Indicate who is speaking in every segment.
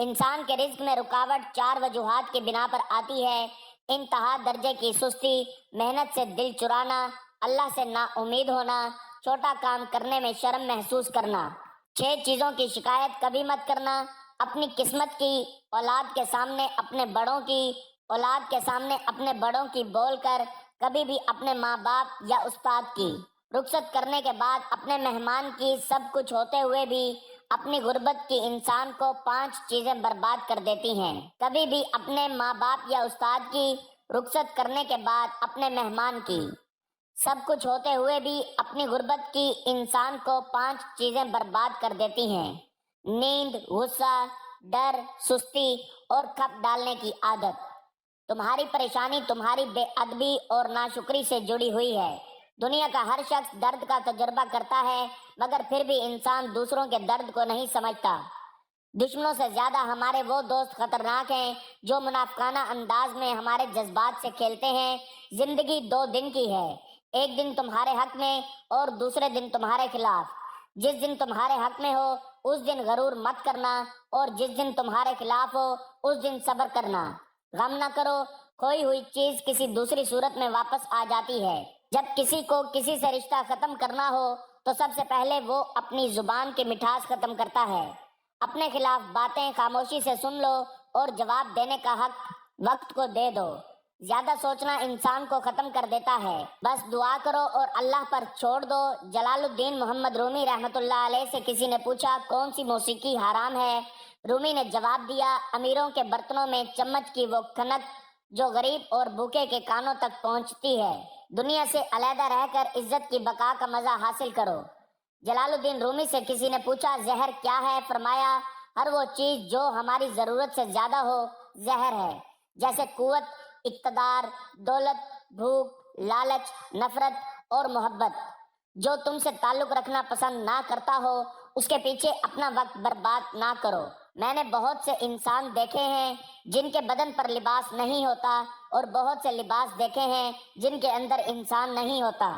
Speaker 1: انسان کے رزق میں رکاوٹ 4 وجوہات کی بنا پر آتی ہے: انتہا درجے کی سستی، محنت سے دل چرانا، اللہ سے نا امید ہونا، چھوٹا کام کرنے میں شرم محسوس کرنا۔ 6 چیزوں کی شکایت کبھی مت کرنا: اپنی قسمت کی، اولاد کے سامنے اپنے بڑوں کی بول کر، کبھی بھی اپنے ماں باپ یا استاد کی، رخصت کرنے کے بعد اپنے مہمان کی، سب کچھ ہوتے ہوئے بھی اپنی غربت کی انسان کو 5 چیزیں برباد کر دیتی ہیں۔ کبھی بھی اپنے ماں باپ یا استاد کی، رخصت کرنے کے بعد اپنے مہمان کی، سب کچھ ہوتے ہوئے بھی اپنی غربت کی انسان کو 5 چیزیں برباد کر دیتی ہیں: نیند، غصہ، ڈر، سستی اور کھپ ڈالنے کی عادت۔ تمہاری پریشانی تمہاری بے ادبی اور ناشکری سے جڑی ہوئی ہے۔ دنیا کا ہر شخص درد کا تجربہ کرتا ہے، مگر پھر بھی انسان دوسروں کے درد کو نہیں سمجھتا۔ دشمنوں سے زیادہ ہمارے وہ دوست خطرناک ہیں جو منافقانہ انداز میں ہمارے جذبات سے کھیلتے ہیں۔ زندگی 2 دن کی ہے، ایک دن تمہارے حق میں اور دوسرے دن تمہارے خلاف۔ جس دن تمہارے حق میں ہو اس دن غرور مت کرنا، اور جس دن تمہارے خلاف ہو اس دن صبر کرنا۔ غم نہ کرو، کھوئی ہوئی چیز کسی دوسری صورت میں واپس آ جاتی ہے۔ جب کسی کو کسی سے رشتہ ختم کرنا ہو تو سب سے پہلے وہ اپنی زبان کی مٹھاس ختم کرتا ہے۔ اپنے خلاف باتیں خاموشی سے سن لو اور جواب دینے کا حق وقت کو دے دو۔ زیادہ سوچنا انسان کو ختم کر دیتا ہے، بس دعا کرو اور اللہ پر چھوڑ دو۔ جلال الدین محمد رومی رحمۃ اللہ علیہ سے کسی نے پوچھا کون سی موسیقی حرام ہے؟ رومی نے جواب دیا، امیروں کے برتنوں میں چمچ کی وہ کھنک جو غریب اور بھوکے کے کانوں تک پہنچتی ہے۔ دنیا سے علیحدہ رہ کر عزت کی بقا کا مزہ حاصل کرو۔ جلال الدین رومی سے کسی نے پوچھا زہر کیا ہے؟ فرمایا، ہر وہ چیز جو ہماری ضرورت سے زیادہ ہو زہر ہے، جیسے قوت، اقتدار، دولت، بھوک، لالچ، نفرت اور محبت۔ جو تم سے تعلق رکھنا پسند نہ کرتا ہو اس کے پیچھے اپنا وقت برباد نہ کرو۔ میں نے بہت سے انسان دیکھے ہیں جن کے بدن پر لباس نہیں ہوتا، اور بہت سے لباس دیکھے ہیں جن کے اندر انسان نہیں ہوتا۔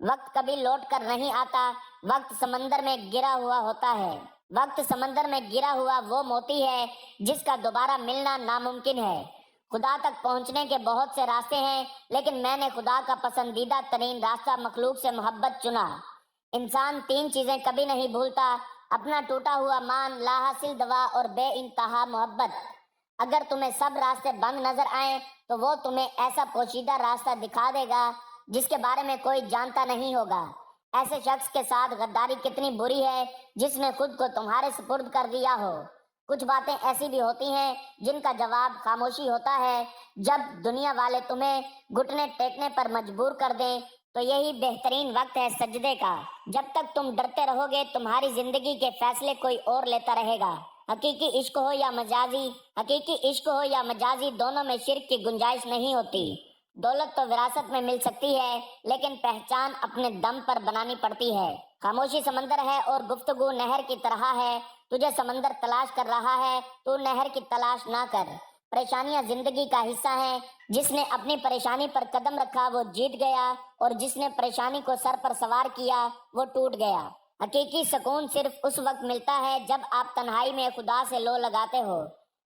Speaker 1: وقت کبھی لوٹ کر نہیں آتا، وقت سمندر میں گرا ہوا ہوتا ہے۔ وقت سمندر میں گرا ہوا وہ موتی ہے جس کا دوبارہ ملنا ناممکن ہے۔ خدا تک پہنچنے کے بہت سے راستے ہیں، لیکن میں نے خدا کا پسندیدہ ترین راستہ مخلوق سے محبت چنا۔ انسان 3 چیزیں کبھی نہیں بھولتا: اپنا ٹوٹا ہوا مان، لا حاصل دوا اور بے انتہا محبت۔ اگر تمہیں سب راستے بند نظر آئیں تو وہ تمہیں ایسا پوشیدہ راستہ دکھا دے گا جس کے بارے میں کوئی جانتا نہیں ہوگا۔ ایسے شخص کے ساتھ غداری کتنی بری ہے جس نے خود کو تمہارے سپرد کر دیا ہو۔ کچھ باتیں ایسی بھی ہوتی ہیں جن کا جواب خاموشی ہوتا ہے۔ جب دنیا والے تمہیں گھٹنے ٹیکنے پر مجبور کر دیں تو یہی بہترین وقت ہے سجدے کا۔ جب تک تم ڈرتے رہو گے تمہاری زندگی کے فیصلے کوئی اور لیتا رہے گا۔ حقیقی عشق ہو یا مجازی دونوں میں شرک کی گنجائش نہیں ہوتی۔ دولت تو وراثت میں مل سکتی ہے، لیکن پہچان اپنے دم پر بنانی پڑتی ہے۔ خاموشی سمندر ہے اور گفتگو نہر کی طرح ہے۔ تجھے سمندر تلاش کر رہا ہے، تو نہر کی تلاش نہ کر۔ پریشانیاں زندگی کا حصہ ہیں، جس نے اپنی پریشانی پر قدم رکھا وہ جیت گیا، اور جس نے پریشانی کو سر پر سوار کیا وہ ٹوٹ گیا۔ حقیقی سکون صرف اس وقت ملتا ہے جب آپ تنہائی میں خدا سے لو لگاتے ہو۔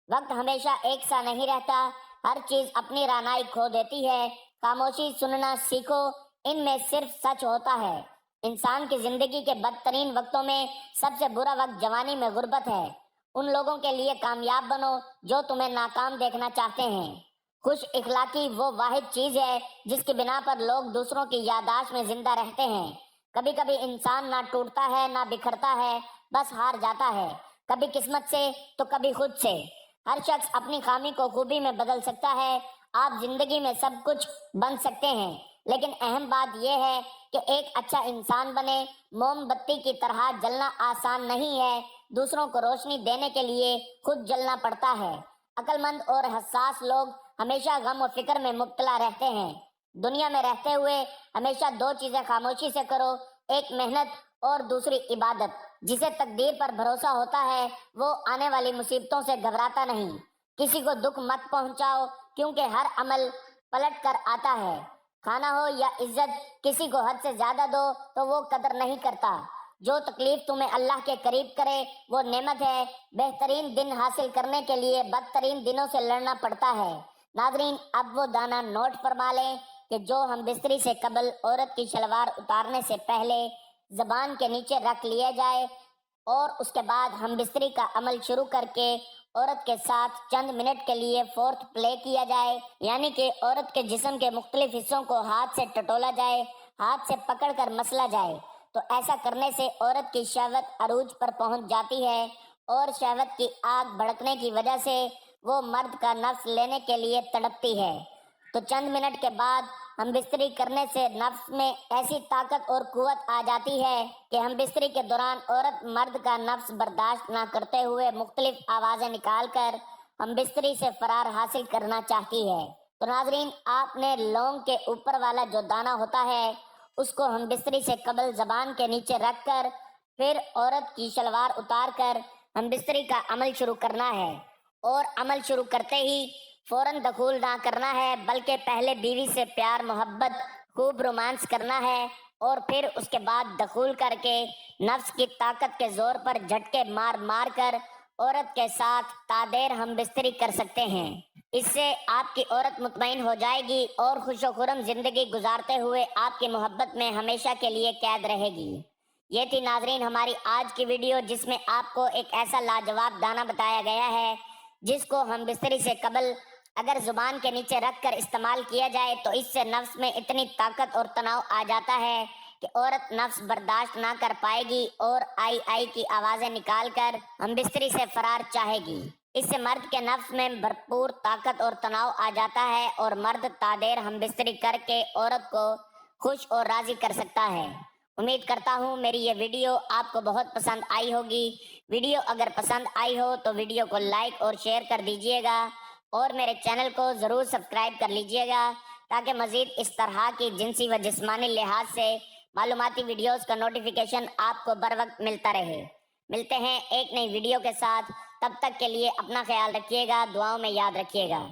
Speaker 1: وقت ہمیشہ ایک سا نہیں رہتا، ہر چیز اپنی رعنائی کھو دیتی ہے۔ خاموشی سننا سیکھو، ان میں صرف سچ ہوتا ہے۔ انسان کی زندگی کے بدترین وقتوں میں سب سے برا وقت جوانی میں غربت ہے۔ ان لوگوں کے لیے کامیاب بنو جو تمہیں ناکام دیکھنا چاہتے ہیں۔ خوش اخلاقی وہ واحد چیز ہے جس کی بنا پر لوگ دوسروں کی یادداشت میں زندہ رہتے ہیں۔ کبھی کبھی انسان نہ ٹوٹتا ہے نہ بکھرتا ہے، بس ہار جاتا ہے، کبھی قسمت سے تو کبھی خود سے۔ ہر شخص اپنی خامی کو خوبی میں بدل سکتا ہے۔ آپ زندگی میں سب کچھ بن سکتے ہیں، لیکن اہم بات یہ ہے کہ ایک اچھا انسان بنے۔ موم بتی کی طرح جلنا آسان نہیں ہے، دوسروں کو روشنی دینے کے لیے خود جلنا پڑتا ہے۔ عقل مند اور حساس لوگ ہمیشہ غم و فکر میں مبتلا رہتے ہیں۔ دنیا میں رہتے ہوئے ہمیشہ 2 چیزیں خاموشی سے کرو، ایک محنت اور دوسری عبادت۔ جسے تقدیر پر بھروسہ ہوتا ہے وہ آنے والی مصیبتوں سے گھبراتا نہیں۔ کسی کو دکھ مت پہنچاؤ، کیونکہ ہر عمل پلٹ کر آتا ہے۔ کھانا ہو یا عزت، کسی کو حد سے زیادہ دو تو وہ قدر نہیں کرتا۔ جو تکلیف تمہیں اللہ کے قریب کرے وہ نعمت ہے، بہترین دن حاصل کرنے کے لیے بدترین دنوں سے لڑنا پڑتا ہے۔ ناظرین، اب وہ دانہ نوٹ فرما لیں کہ جو ہم بستری سے قبل عورت کی شلوار اتارنے سے پہلے زبان کے نیچے رکھ لیا جائے اور اس کے بعد ہم بستری کا عمل شروع کر کے عورت کے ساتھ چند منٹ کے لیے فورتھ پلے کیا جائے، یعنی کہ عورت کے جسم کے مختلف حصوں کو ہاتھ سے ٹٹولا جائے، ہاتھ سے پکڑ کر مسلا جائے، تو ایسا کرنے سے عورت کی شہوت عروج پر پہنچ جاتی ہے اور شہوت کی آگ بھڑکنے کی وجہ سے وہ مرد کا نفس لینے کے لیے تڑپتی ہے۔ تو چند منٹ کے بعد ہم بستری کرنے سے نفس میں ایسی طاقت اور قوت آ جاتی ہے کہ ہم بستری کے دوران عورت مرد کا نفس برداشت نہ کرتے ہوئے مختلف آوازیں نکال کر ہم بستری سے فرار حاصل کرنا چاہتی ہے۔ تو ناظرین، آپ نے لونگ کے اوپر والا جو دانہ ہوتا ہے اس کو ہم بستری سے قبل زبان کے نیچے رکھ کر پھر عورت کی شلوار اتار کر ہم بستری کا عمل شروع کرنا ہے، اور عمل شروع کرتے ہی فوراً دخول نہ کرنا ہے، بلکہ پہلے بیوی سے پیار محبت خوب رومانس کرنا ہے اور پھر اس کے بعد دخول کر کے نفس کی طاقت کے زور پر جھٹکے مار مار کر عورت کے ساتھ تادیر ہم بستری کر سکتے ہیں۔ اس سے آپ کی عورت مطمئن ہو جائے گی اور خوش و خرم زندگی گزارتے ہوئے آپ کی محبت میں ہمیشہ کے لیے قید رہے گی۔ یہ تھی ناظرین ہماری آج کی ویڈیو، جس میں آپ کو ایک ایسا لاجواب دانہ بتایا گیا ہے جس کو ہم بستری سے قبل اگر زبان کے نیچے رکھ کر استعمال کیا جائے تو اس سے نفس میں اتنی طاقت اور تناؤ آ جاتا ہے کہ عورت نفس برداشت نہ کر پائے گی اور آئی آئی کی آوازیں نکال کر ہم بستری سے فرار چاہے گی۔ اس سے مرد کے نفس میں بھرپور طاقت اور تناؤ آ جاتا ہے اور مرد تادیر ہم بستری کر کے عورت کو خوش اور راضی کر سکتا ہے۔ امید کرتا ہوں میری یہ ویڈیو آپ کو بہت پسند آئی ہوگی۔ ویڈیو اگر پسند آئی ہو تو ویڈیو کو لائک اور شیئر کر دیجیے گا اور میرے چینل کو ضرور سبسکرائب کر لیجیے گا تاکہ مزید اس طرح کی جنسی و جسمانی لحاظ سے معلوماتی ویڈیوز کا نوٹیفیکیشن آپ کو بر وقت ملتا رہے۔ ملتے ہیں ایک نئی ویڈیو کے ساتھ، تب تک کے لیے اپنا خیال رکھیے گا، دعاؤں میں یاد رکھیے گا۔